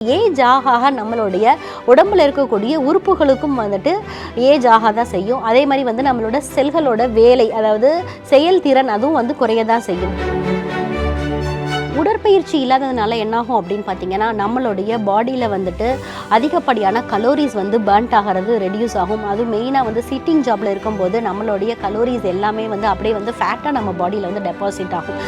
Age ஆக நம்மளுடைய உடம்புல இருக்கக்கூடிய உறுப்புகளுக்கும் வந்துட்டு ஏஜ் ஆக தான் செய்யும். அதே மாதிரி வந்து நம்மளோட செல்களோட வேலை, அதாவது செயல்திறன் அதுவும் வந்து குறைய தான் செய்யும். உடற்பயிற்சி இல்லாததுனால என்னாகும் அப்படின்னு பார்த்தீங்கன்னா, நம்மளுடைய பாடியில் வந்துட்டு அதிகப்படியான கலோரிஸ் வந்து பர்ன்ட் ஆகிறது ரெடியூஸ் ஆகும். அதுவும் மெயினாக வந்து சிட்டிங் ஜாபில் இருக்கும்போது நம்மளுடைய கலோரிஸ் எல்லாமே வந்து அப்படியே வந்து ஃபேட்டாக நம்ம பாடியில் வந்து டெபாசிட் ஆகும்.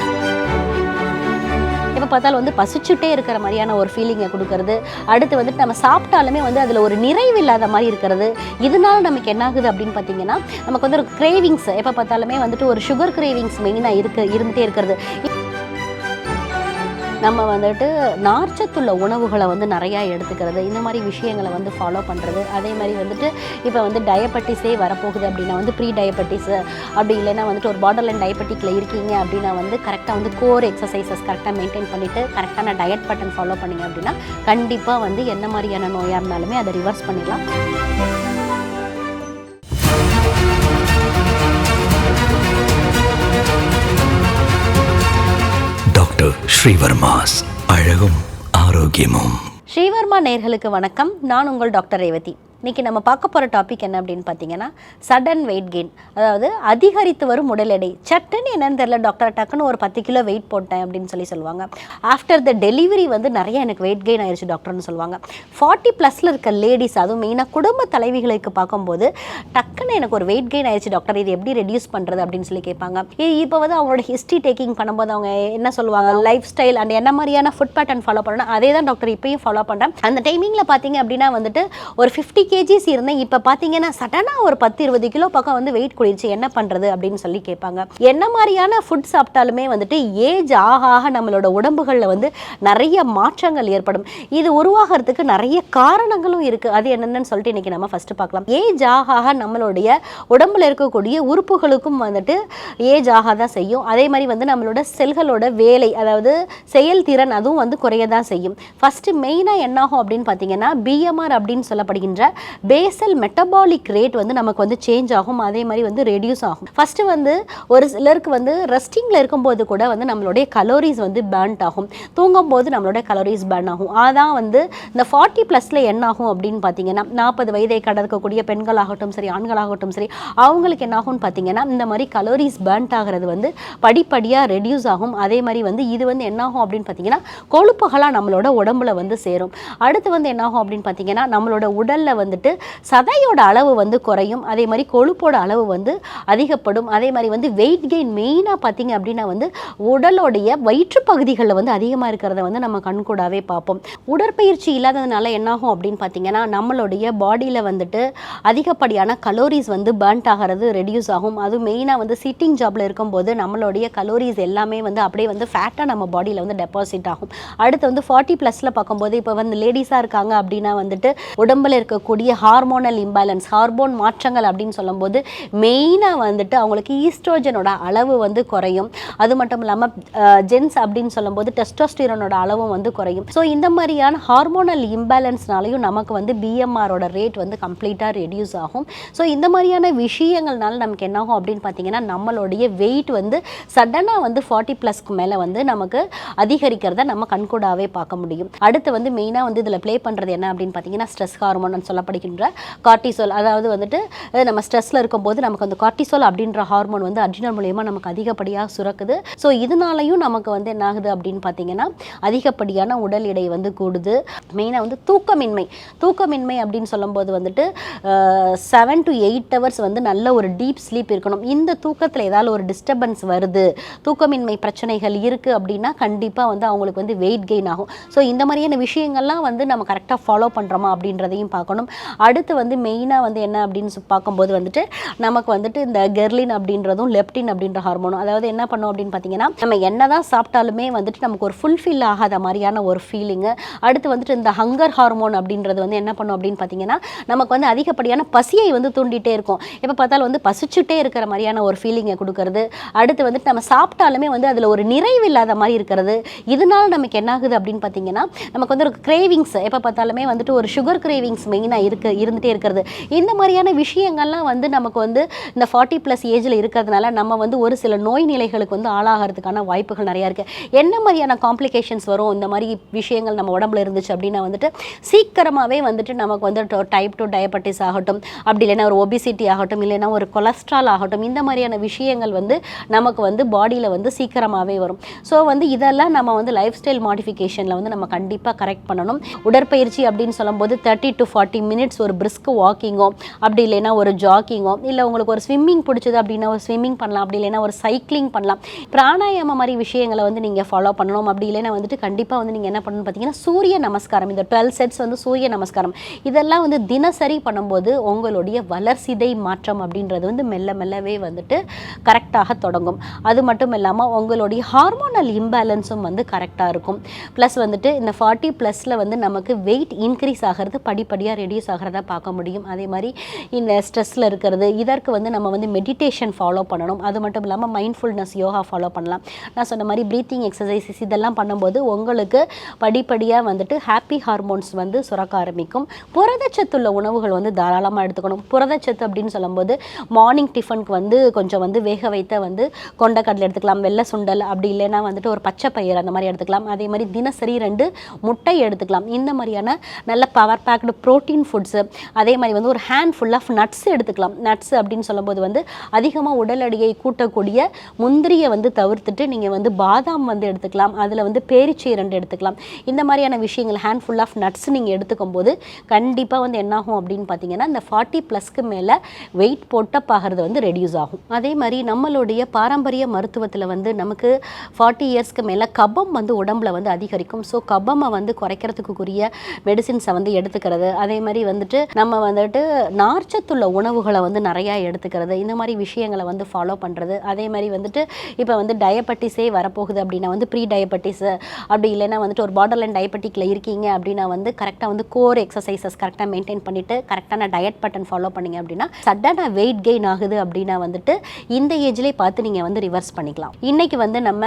எப்போ பார்த்தாலும் வந்து பசிச்சுட்டே இருக்கிற மாதிரியான ஒரு ஃபீலிங்கை கொடுக்கறது, அடுத்து வந்துட்டு நம்ம சாப்பிட்டாலுமே வந்து அதில் ஒரு நிறைவு இல்லாத மாதிரி இருக்கிறது. இதனால நமக்கு என்ன ஆகுது அப்படின்னு பார்த்தீங்கன்னா, நமக்கு வந்து ஒரு கிரேவிங்ஸ், எப்போ பார்த்தாலுமே வந்துட்டு ஒரு சுகர் கிரேவிங்ஸ் மெயினாக இருந்துகிட்டே இருக்கிறது. நம்ம வந்துட்டு நார்ச்சத்துள்ள உணவுகளை வந்து நிறையா எடுத்துக்கிறது, இந்த மாதிரி விஷயங்களை வந்து ஃபாலோ பண்ணுறது. அதே மாதிரி வந்துட்டு இப்போ வந்து டயபெட்டிஸே வரப்போகுது அப்படின்னா வந்து ப்ரீ டயபெட்டிஸு, அப்படி இல்லைன்னா வந்துட்டு ஒரு பார்டர் லைன் டயபெட்டிக்கில் இருக்கீங்க அப்படின்னா வந்து கரெக்டாக வந்து கோர் எக்ஸசைசஸ் கரெக்டாக மெயின்டைன் பண்ணிவிட்டு கரெக்டான டயட் பேட்டர்ன் ஃபாலோ பண்ணிங்க அப்படின்னா கண்டிப்பாக வந்து என்ன மாதிரியான நோயாக இருந்தாலுமே அதை ரிவர்ஸ் பண்ணிடலாம். ஸ்ரீவர்மாஸ் அழகும் ஆரோக்கியமும். ஸ்ரீவர்மா நேயர்களுக்கு வணக்கம். நான் உங்கள் டாக்டர் ரேவதி. இன்றைக்கி நம்ம பார்க்க போகிற டாபிக் என்ன அப்படின்னு பார்த்தீங்கன்னா, சடன் வெயிட் கெயின், அதாவது அதிகரித்து வரும் உடல் எடை. சட்டுன்னு என்னன்னு தெரியல டாக்டர், டக்குன்னு ஒரு 10 கிலோ வெயிட் போட்டேன் அப்படின்னு சொல்லுவாங்க. ஆஃப்டர் த டெலிவரி வந்து நிறைய எனக்கு வெயிட் கெயின் ஆயிடுச்சு டாக்டர்னு சொல்லுவாங்க. 40+ இருக்க லேடிஸ், அதுவும் மெயினாக குடும்ப தலைவிகளுக்கு பார்க்கும்போது டக்குன்னு எனக்கு ஒரு வெயிட் கெயின் ஆயிடுச்சு டாக்டர், இது எப்படி ரெடியூஸ் பண்ணுறது அப்படின்னு சொல்லி கேட்பாங்க. இப்போ வந்து அவங்களோட ஹிஸ்ட்ரி டேக்கிங் பண்ணும்போது அவங்க என்ன சொல்லுவாங்க, லைஃப் ஸ்டைல் அண்ட் என்ன மாதிரியான ஃபுட் பேட்டர்ன் ஃபாலோ பண்ணணும், அதே தான் டாக்டர் இப்பயும் ஃபாலோ பண்ணுறேன். அந்த டைமிங்கில் பார்த்தீங்க அப்படின்னா வந்துட்டு ஒரு 50 kgs இருந்தேன், இப்போ பார்த்தீங்கன்னா சடனாக ஒரு 10-20 கிலோ பக்கம் வந்து வெயிட் கூடிடுச்சு, என்ன பண்ணுறது அப்படின்னு சொல்லி கேட்பாங்க. என்ன மாதிரியான ஃபுட் சாப்பிட்டாலுமே வந்துட்டு ஏஜ் ஆக நம்மளோட உடம்புகளில் வந்து நிறைய மாற்றங்கள் ஏற்படும். இது உருவாகிறதுக்கு நிறைய காரணங்களும் இருக்குது. அது என்னென்னு சொல்லிட்டு இன்றைக்கி நம்ம ஃபஸ்ட்டு பார்க்கலாம். ஏஜ் ஆக நம்மளுடைய உடம்புல இருக்கக்கூடிய உறுப்புகளுக்கும் வந்துட்டு ஏஜ் ஆக தான் செய்யும். அதே மாதிரி வந்து நம்மளோட செல்களோட வேலை, அதாவது செயல்திறன் அதுவும் வந்து குறைய தான் செய்யும். ஃபஸ்ட்டு மெயினாக என்னாகும் அப்படின்னு பார்த்தீங்கன்னா, பிஎம்ஆர் அப்படின்னு சொல்லப்படுகின்ற பேசல் மெட்டபாலிக் ரேட் வந்து நமக்கு வந்து சேஞ்ச் ஆகும். அதே மாதிரி வந்து ரெடியூஸ் ஆகும். ஃபஸ்ட்டு வந்து ஒரு சிலருக்கு வந்து ரெஸ்டிங்கில் இருக்கும்போது கூட வந்து நம்மளுடைய கலோரிஸ் வந்து பர்ன்ட் ஆகும். தூங்கும்போது நம்மளுடைய கலோரிஸ் பர்ன் ஆகும். அதான் வந்து இந்த 40+ என்ன ஆகும் அப்படின்னு பார்த்தீங்கன்னா, 40 வயதை கடக்கக்கூடிய பெண்களாகட்டும் சரி, ஆண்களாகட்டும் சரி, அவங்களுக்கு என்ன ஆகும்னு பார்த்தீங்கன்னா, இந்த மாதிரி கலோரிஸ் பர்ன்ட் ஆகிறது வந்து படிப்படியாக ரெடியூஸ் ஆகும். அதே மாதிரி வந்து இது வந்து என்ன ஆகும் அப்படின்னு பார்த்தீங்கன்னா, கொழுப்புகளாக நம்மளோட உடம்புல வந்து சேரும். அடுத்து வந்து என்ன ஆகும் அப்படின்னு பார்த்தீங்கன்னா, நம்மளோட உடலில் வந்துட்டு சதையோட அளவு வந்து குறையும். அதே மாதிரி கொழுப்போட அளவு வந்து அதிகப்படும். அதே மாதிரி வந்து வெயிட் கெயின் மெயினாக பார்த்தீங்க அப்படின்னா வந்து உடலோடைய வயிற்று பகுதிகளில் வந்து அதிகமாக இருக்கிறத வந்து நம்ம கண்கூடாவே பார்ப்போம். உடற்பயிற்சி இல்லாததுனால என்னாகும் அப்படின்னு பார்த்தீங்கன்னா, நம்மளுடைய பாடியில் வந்துட்டு அதிகப்படியான கலோரிஸ் வந்து பர்ன்ட் ஆகிறது ரெடியூஸ் ஆகும். அதுவும் மெயினாக வந்து சிட்டிங் ஜாபில் இருக்கும்போது நம்மளுடைய கலோரிஸ் எல்லாமே வந்து அப்படியே வந்து ஃபேட்டாக நம்ம பாடியில் வந்து டெபாசிட் ஆகும். அடுத்து வந்து 40+ பார்க்கும்போது இப்போ வந்து லேடிஸாக இருக்காங்க அப்படின்னா வந்துட்டு உடம்பில் இருக்கக்கூடிய ஹார்மோனல் இம்பேலன்ஸ், ஹார்மோன் மாற்றங்கள் அப்படின்னு சொல்லும்போது மெயினாக வந்துட்டு அவங்களுக்கு ஈஸ்ட்ரோஜனோட அளவு வந்து குறையும். அது மட்டும் இல்லாமல் ஜென்ஸ் அப்படின்னு சொல்லும்போது டெஸ்டோஸ்டிரோனோட அளவும் வந்து குறையும். ஸோ இந்த மாதிரியான ஹார்மோனல் இம்பேலன்ஸ்னாலையும் நமக்கு வந்து பிஎம்ஆரோட ரேட் வந்து கம்ப்ளீட்டாக ரெடியூஸ் ஆகும். ஸோ இந்த மாதிரியான விஷயங்கள்னால நமக்கு என்ன ஆகும் அப்படின்னு பார்த்தீங்கன்னா, நம்மளுடைய வெயிட் வந்து சடனாக வந்து 40+ மேலே வந்து நமக்கு அதிகரிக்கிறத நம்ம கண்கூடாவே பார்க்க முடியும். அடுத்து வந்து மெயினாக வந்து இதில் ப்ளே பண்ணுறது என்ன அப்படின்னு பார்த்தீங்கன்னா, ஸ்ட்ரெஸ் ஹார்மோன் சொல்லப்படுகின்ற கார்டிசோல். அதாவது வந்துட்டு நம்ம ஸ்ட்ரெஸ்ஸில் இருக்கும்போது நமக்கு அந்த கார்டிசோல் அப்படின்ற ஹார்மோன் வந்து அட்ரினல் மூலயமா நமக்கு அதிகப்படியாக சுரக்குது. ஸோ இதனாலையும் நமக்கு வந்து என்ன ஆகுது அப்படின்னு பார்த்தீங்கன்னா, அதிகப்படியான உடல் எடை வந்து கூடுது. மெயினாக வந்து தூக்கமின்மை அப்படின்னு சொல்லும்போது வந்துட்டு 7 to 8 hours வந்து நல்ல ஒரு டீப் ஸ்லீப் இருக்கணும். இந்த தூக்கத்தில் ஏதாவது ஒரு டிஸ்டர்பன்ஸ் வருது, தூக்கமின்மை பிரச்சனைகள் இருக்குது அப்படின்னா கண்டிப்பாக வந்து அவங்களுக்கு வந்து வெயிட் கெயின் ஆகும். ஸோ இந்த மாதிரியான விஷயங்கள்லாம் வந்து நம்ம கரெக்டாக ஃபாலோ பண்ணுறோமா அப்படின்றதையும் பார்க்கணும். அடுத்து வந்து மெயினாக வந்து என்ன அப்படின்னு பார்க்கும்போது வந்துட்டு நமக்கு வந்துட்டு இந்த கெர்லின் அப்படின்றதும் லெப்டின் அப்படின்ற ஹார்மோனும், அதாவது என்ன பண்ணும் அப்படின்னு பார்த்தீங்கன்னா, நம்ம என்ன தான் சாப்பிட்டாலுமே வந்துட்டு நமக்கு ஒரு ஃபுல்ஃபில் ஆகாத மாதிரியான ஒரு ஃபீலிங்கு. அடுத்து வந்துட்டு இந்த ஹங்கர் ஹார்மோன் அப்படின்றது வந்து என்ன பண்ணும் அப்படின்னு பார்த்தீங்கன்னா, நமக்கு வந்து அதிகப்படியான பசியை வந்து தூண்டிகிட்டே இருக்கும். எப்போ பார்த்தாலும் வந்து பசிச்சுட்டே இருக்கிற மாதிரியான ஒரு ஃபீலிங்கை கொடுக்கறது. அடுத்து வந்துட்டு நம்ம சாப்பிட்டாலுமே வந்து அதில் ஒரு நிறைவு இல்லாத மாதிரி இருக்கிறது. இதனால நமக்கு என்ன ஆகுது அப்படின்னு பார்த்தீங்கன்னா, நமக்கு வந்து ஒரு கிரேவிங்ஸ், எப்போ பார்த்தாலுமே வந்துட்டு ஒரு சுகர் கிரேவிங்ஸ் மெயினாக இருந்துகிட்டே இருக்கிறது. இந்த மாதிரியான விஷயங்கள்லாம் வந்து நமக்கு வந்து இந்த 40+ ஏஜில் இருக்கிறதுனால நம்ம வந்து ஒரு சில நோய் நிலைகளுக்கு வந்து ஆளாகிறதுக்கான வாய்ப்புகள் நிறையா இருக்குது. என்ன மாதிரியான காம்ப்ளிகேஷன்ஸ் வரும் இந்த மாதிரி விஷயங்கள் நம்ம உடம்புல இருந்துச்சு அப்படின்னா வந்துட்டு சீக்கிரமாகவே வந்துட்டு நமக்கு வந்து டைப் 2 டயபெட்டிஸ் ஆகட்டும், அப்படி இல்லைன்னா ஒரு ஒபிசிட்டி ஆகட்டும், இல்லைன்னா ஒரு கொலஸ்ட்ரால் ஆகட்டும், இந்த மாதிரியான விஷயங்கள் வந்து நமக்கு வந்து பாடியில் வந்து சீக்கிரமாகவே வரும். ஸோ வந்து இதெல்லாம் நம்ம வந்து லைஃப் ஸ்டைல் மாடிஃபிகேஷனில் வந்து நம்ம கண்டிப்பாக கரெக்ட் பண்ணணும். உடற்பயிற்சி அப்படின்னு சொல்லும்போது 30 to 40 மினிட்ஸ் ஒரு பிரிஸ்க் வாக்கிங்கோ, அப்படி இல்லைன்னா ஒரு ஜாக்கிங்கோ, இல்லை உங்களுக்கு ஒரு ஸ்விம்மிங் பிடிச்சது அப்படின்னா ஒரு ஸ்விம்மிங் பண்ணலாம், அப்படி இல்லைன்னா ஒரு சைக்கிளிங் பண்ணலாம். பிராணாயாம மாதிரி விஷயங்களை வந்து நீங்கள் ஃபாலோ பண்ணணும். அப்படி இல்லைன்னா வந்துட்டு கண்டிப்பாக வந்து நீங்கள் என்ன பண்ணணும்னு பார்த்தீங்கன்னா சூரிய நமஸ்காரம், இந்த 12 செட்ஸ் வந்து சூரிய நமஸ்காரம் இதெல்லாம் வந்து தினசரி பண்ணும்போது உங்களுடைய வளர்சிதை மாற்றம் அப்படின்றது வந்து மெல்ல மெல்லவே வந்துட்டு கரெக்டாக தொடங்கும். அது மட்டும் இல்லாமல் உங்களுடைய ஹார்மோனல் இம்பேலன்ஸும் வந்து கரெக்டாக இருக்கும். ப்ளஸ் வந்துட்டு இந்த 40+ வந்து நமக்கு வெயிட் இன்க்ரீஸ் ஆகிறது படிப்படியாக ரெடியூஸ் ஆகிறதா பார்க்க முடியும். அதே மாதிரி இந்த ஸ்ட்ரெஸ்ஸில் இருக்கிறது இதற்கு வந்து நம்ம வந்து மெடிடேஷன் ஃபாலோ பண்ணணும். அது மட்டும் இல்லாமல் மைண்ட்ஃபுல்னஸ் யோகா ஃபாலோ பண்ணலாம். நான் சொன்ன மாதிரி ப்ரீத்திங் எக்ஸசைசஸ் இதெல்லாம் பண்ணும்போது உங்களுக்கு படிப்படியாக வந்துட்டு ஹாப்பி ஹார்மோன்ஸ் வந்து சுரக்க ஆரம்பிக்கும். புரதச்சத்துள்ள உணவுகள் வந்து தாராளமாக எடுத்துக்கணும். புரதச்சத்து அப்படின்னு சொல்லும்போது மார்னிங் டிஃபனுக்கு வந்து கொஞ்சம் வந்து வேக வைத்த வந்து கொண்டைக்கடலை எடுத்துக்கலாம், வெள்ளை சுண்டல், அப்படி இல்லைன்னா வந்துட்டு ஒரு பச்சை பயிர் அந்த மாதிரி எடுத்துக்கலாம். அதே மாதிரி தினசரி 2 முட்டை எடுத்துக்கலாம். இந்த மாதிரியான நல்ல பவர் பேக்டு ப்ரோட்டீன் ஃபுட்ஸு, அதே மாதிரி வந்து ஒரு ஹேண்ட் ஃபுல் ஆஃப் நட்ஸ் எடுத்துக்கலாம். நட்ஸ் அப்படின்னு சொல்லும்போது வந்து அதிகமாக உடல் எடையை கூட்டக்கூடிய முந்திரியை வந்து தவிர்த்துட்டு நீங்கள் வந்து பாதாம் வந்து எடுத்துக்கலாம். அதில் வந்து பேரிச்சை 2 எடுத்துக்கலாம். இந்த மாதிரியான விஷயங்கள் ஹேண்ட் ஃபுல் ஆஃப் நட்ஸ் நீங்கள் எடுத்துக்கும் போது கண்டிப்பாக வந்து என்னாகும் அப்படின்னு பார்த்தீங்கன்னா இந்த 40+க்கு மேலே வெயிட் போட்டப்பாகிறது வந்து ரெடியூஸ் ஆகும். அதே மாதிரி நம்மளுடைய பாரம்பரிய மருத்துவத்தில் வந்து நமக்கு 40 இயர்ஸ்க்கு மேலே கபம் வந்து உடம்புல வந்து அதிகரிக்கும். ஸோ கபமை வந்து குறைக்கிறதுக்குரிய மெடிசின்ஸை வந்து எடுத்துக்கிறது, அதே மாதிரி வந்துட்டு நம்ம வந்துட்டு நார்ச்சத்துள்ள உணவுகளை வந்து நிறையா எடுத்துக்கிறது, இந்த மாதிரி விஷயங்களை வந்து ஃபாலோ பண்ணுறது. அதே மாதிரி வந்துட்டு இப்போ வந்து டயபெட்டிஸே வரப்போகுது அப்படின்னா வந்து ப்ரீ டயபெட்டிஸு, அப்படி இல்லைன்னா வந்துட்டு ஒரு பார்டர்லைன் டயபெட்டிக்கில் இருக்கீங்க அப்படின்னா வந்து கரெக்டாக வந்து கோர் எக்ஸசைசஸ் கரெக்டாக மெயின்டைன் பண்ணிவிட்டு கரெக்டான டயட் பேட்டர்ன் ஃபாலோ பண்ணிங்க அப்படின்னா சடனாக வெயிட் கெயின் ஆகுது அப்படின்னா வந்துட்டு இந்த ஏஜ்லேயே பார்த்து நீங்கள் வந்து ரிவர்ஸ் பண்ணிக்கலாம். இன்றைக்கி வந்து நம்ம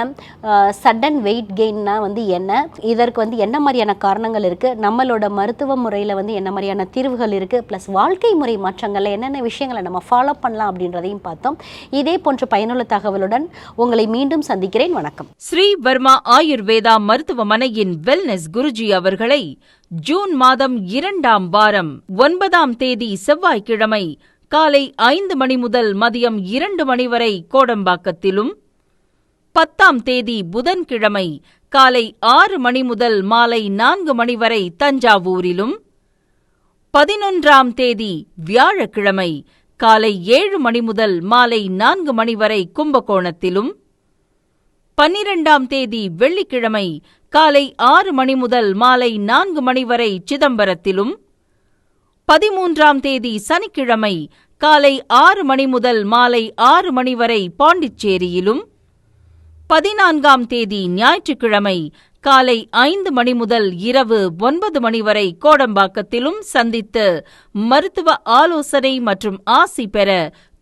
சடன் வெயிட் கெயின்னா வந்து என்ன, இதற்கு வந்து என்ன மாதிரியான காரணங்கள் இருக்குது, நம்மளோட மருத்துவ முறையில் வந்து என்ன மாதிரியான தீர்வுகள் இருக்குது, ப்ளஸ் வாழ்க்கை முறை மாற்றங்களில் என்னென்ன விஷயங்களை நம்ம ஃபாலோ பண்ணலாம் அப்படின்றதையும் பார்த்தோம். இதே போன்ற பயனுள்ள தகவலுடன் உங்களை மீண்டும் சந்திக்கிறேன். வணக்கம். ஸ்ரீ வர்மா ஆயுர்வேதா மருத்துவமனையின் வெல்னஸ் குருஜி அவர்களை ஜூன் மாதம் 2ஆம் வாரம் 9ஆம் தேதி செவ்வாய்க்கிழமை காலை 5 மணி முதல் மதியம் 2 மணி வரை கோடம்பாக்கத்திலும், 10ஆம் தேதி புதன்கிழமை காலை 6 மணி முதல் மாலை 4 மணி வரை தஞ்சாவூரிலும், 11ஆம் தேதி வியாழக்கிழமை காலை 7 மணி முதல் மாலை 4 மணி வரை கும்பகோணத்திலும், 12ஆம் தேதி வெள்ளிக்கிழமை காலை 6 மணி முதல் மாலை 4 மணி வரை சிதம்பரத்திலும், 13ஆம் தேதி சனிக்கிழமை காலை 6 மணி முதல் மாலை 6 மணி வரை பாண்டிச்சேரியிலும், 14ஆம் தேதி ஞாயிற்றுக்கிழமை காலை 5 மணி முதல் இரவு 9 மணி வரை கோடம்பாக்கத்திலும் சந்தித்து மருத்துவ ஆலோசனை மற்றும் ஆசி பெற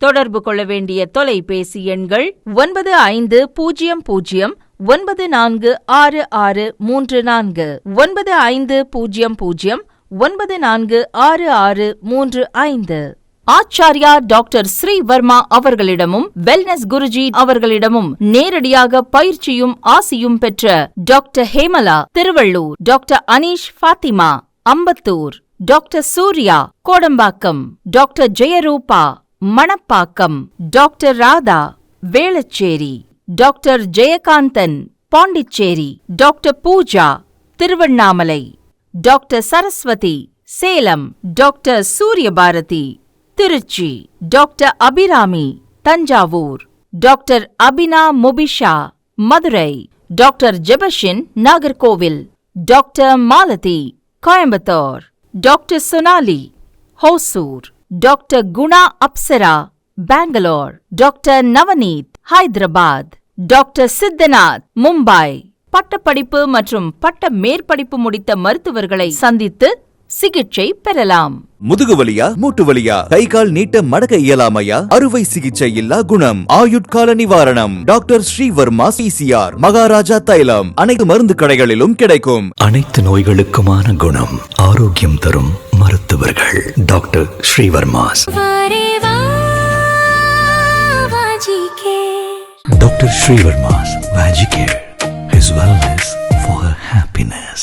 தொடர்பு கொள்ள வேண்டிய தொலைபேசி எண்கள் 9500946634 9500946635. ஆச்சார்யா டாக்டர் ஸ்ரீ வர்மா அவர்களிடமும் வெல்னஸ் குருஜி அவர்களிடமும் நேரடியாக பயிற்சியும் ஆசியும் பெற்ற doctor Hemala Tiruvallur, doctor Aneesh Fathima Ambattur, doctor Surya Kodambakkam, doctor Jayarooba Manapakkam, doctor Radha Velachery, doctor Jayakanthan Pondicherry, doctor Pooja Tiruvannamalai, doctor Saraswathi Salem, doctor Suryabharathi Trichy, doctor Abirami Thanjavur, doctor Abina Mubisha Madurai, doctor Jebashin Nagercoil, doctor Malathi Coimbatore, doctor Sonali Hosur, doctor Guna Apsara Bangalore, doctor Navneeth Hyderabad, doctor Siddhanath Mumbai. பட்டப்படிப்பு மற்றும் பட்ட மேற்படிப்பு முடித்த மருத்துவர்களை சந்தித்து சிகிச்சை பெறலாம். முதுகு வலியா, மூட்டு வலியா, கை கால் நீட்ட மடக்க இயலாமையா, அறுவை சிகிச்சை இல்லா குணம், ஆயுட்கால நிவாரணம். டாக்டர் ஸ்ரீவர்மா PCR, மகாராஜா தைலம் அனைத்து மருந்து கடைகளிலும் கிடைக்கும். அனைத்து நோய்களுக்குமான குணம், ஆரோக்கியம் தரும் மருத்துவர்கள் doctor Srivarma's. Doctor Srivarma's Vajicare. His wellness for her happiness.